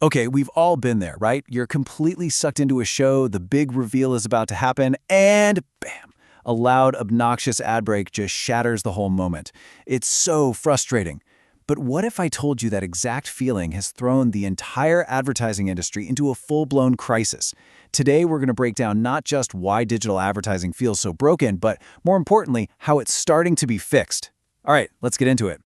Okay, we've all been there, right? You're completely sucked into a show, the big reveal is about to happen, and bam! A loud, obnoxious ad break just shatters the whole moment. It's so frustrating. But what if I told you that exact feeling has thrown the entire advertising industry into a full-blown crisis? Today, we're going to break down not just why digital advertising feels so broken, but more importantly, how it's starting to be fixed. All right, let's get into it.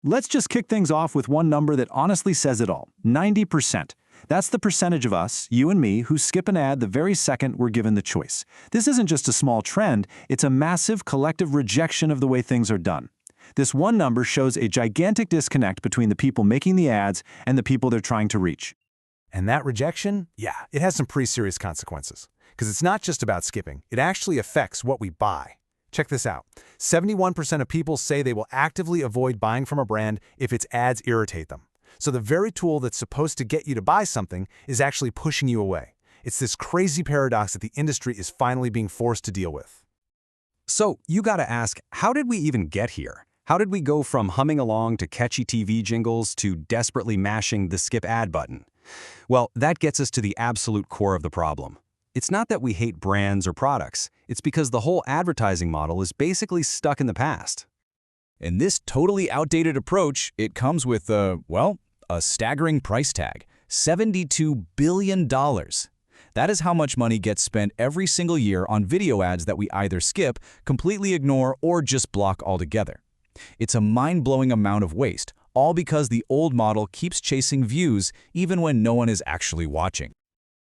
Let's just kick things off with one number that honestly says it all, 90%. That's the percentage of us, you and me, who skip an ad the very second we're given the choice. This isn't just a small trend, it's a massive collective rejection of the way things are done. This one number shows a gigantic disconnect between the people making the ads and the people they're trying to reach. And that rejection, yeah, it has some pretty serious consequences. Because it's not just about skipping, it actually affects what we buy. Check this out. 71% of people say they will actively avoid buying from a brand if its ads irritate them. So the very tool that's supposed to get you to buy something is actually pushing you away. It's this crazy paradox that the industry is finally being forced to deal with. So you gotta ask, how did we even get here? How did we go from humming along to catchy TV jingles to desperately mashing the skip ad button? Well, that gets us to the absolute core of the problem. It's not that we hate brands or products, it's because the whole advertising model is basically stuck in the past. And this totally outdated approach, it comes with, a staggering price tag, $72 billion. That is how much money gets spent every single year on video ads that we either skip, completely ignore, or just block altogether. It's a mind-blowing amount of waste, all because the old model keeps chasing views even when no one is actually watching.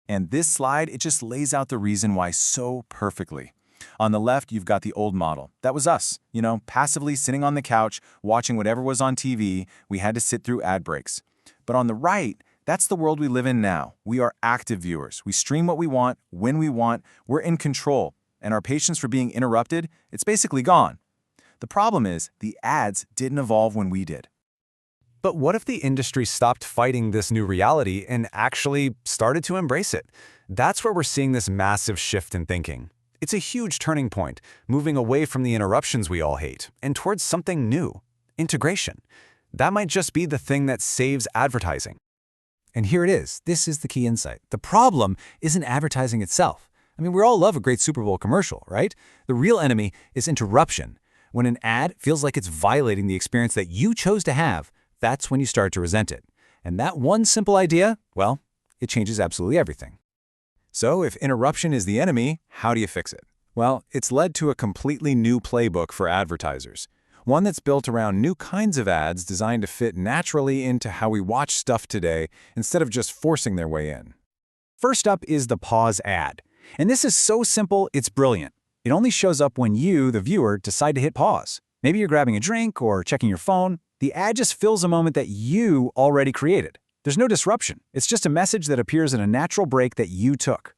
And this slide, it just lays out the reason why so perfectly. On the left, you've got the old model. That was us, passively sitting on the couch, watching whatever was on TV. We had to sit through ad breaks. But on the right, that's the world we live in now. We are active viewers. We stream what we want, when we want. We're in control. And our patience for being interrupted, it's basically gone. The problem is, the ads didn't evolve when we did. But what if the industry stopped fighting this new reality and actually started to embrace it? That's where we're seeing this massive shift in thinking. It's a huge turning point, moving away from the interruptions we all hate and towards something new, integration. That might just be the thing that saves advertising. And here it is. This is the key insight. The problem isn't advertising itself. I mean, we all love a great Super Bowl commercial, right? The real enemy is interruption. When an ad feels like it's violating the experience that you chose to have, that's when you start to resent it. And that one simple idea, well, it changes absolutely everything. So if interruption is the enemy, how do you fix it? Well, it's led to a completely new playbook for advertisers. One that's built around new kinds of ads designed to fit naturally into how we watch stuff today instead of just forcing their way in. First up is the pause ad. And this is so simple, it's brilliant. It only shows up when you, the viewer, decide to hit pause. Maybe you're grabbing a drink or checking your phone. The ad just fills a moment that you already created. There's no disruption. It's just a message that appears in a natural break that you took.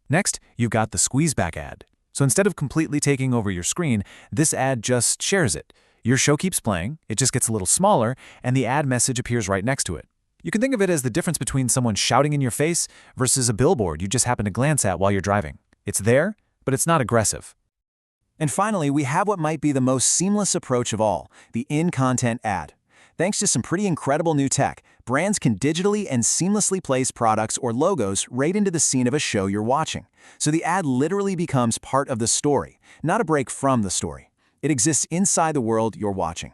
Next, you've got the squeeze back ad. So instead of completely taking over your screen, this ad just shares it. Your show keeps playing, it just gets a little smaller, and the ad message appears right next to it. You can think of it as the difference between someone shouting in your face versus a billboard you just happen to glance at while you're driving. It's there, but it's not aggressive. And finally, we have what might be the most seamless approach of all, the in-content ad. Thanks to some pretty incredible new tech, brands can digitally and seamlessly place products or logos right into the scene of a show you're watching. So the ad literally becomes part of the story, not a break from the story. It exists inside the world you're watching.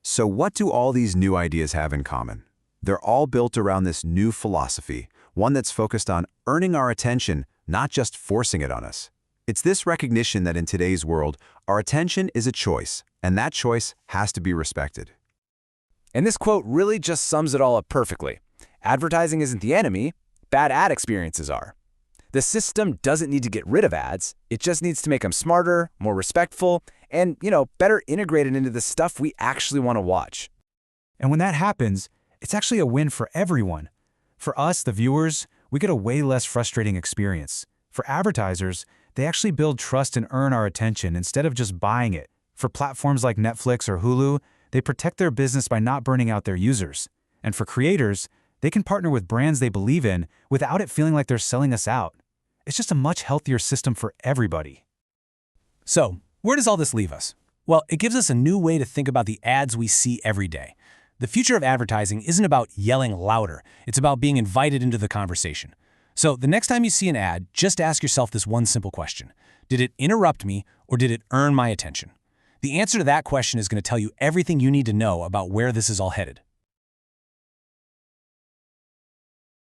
So what do all these new ideas have in common? They're all built around this new philosophy, one that's focused on earning our attention, not just forcing it on us. It's this recognition that in today's world, our attention is a choice, and that choice has to be respected. And this quote really just sums it all up perfectly. Advertising isn't the enemy, bad ad experiences are. The system doesn't need to get rid of ads, it just needs to make them smarter, more respectful, and, better integrated into the stuff we actually want to watch. And when that happens, it's actually a win for everyone. For us, the viewers, we get a way less frustrating experience. For advertisers, they actually build trust and earn our attention instead of just buying it. For platforms like Netflix or Hulu, they protect their business by not burning out their users. And for creators, they can partner with brands they believe in without it feeling like they're selling us out. It's just a much healthier system for everybody. So, where does all this leave us? Well, it gives us a new way to think about the ads we see every day. The future of advertising isn't about yelling louder. It's about being invited into the conversation. So the next time you see an ad, just ask yourself this one simple question. Did it interrupt me or did it earn my attention? The answer to that question is going to tell you everything you need to know about where this is all headed.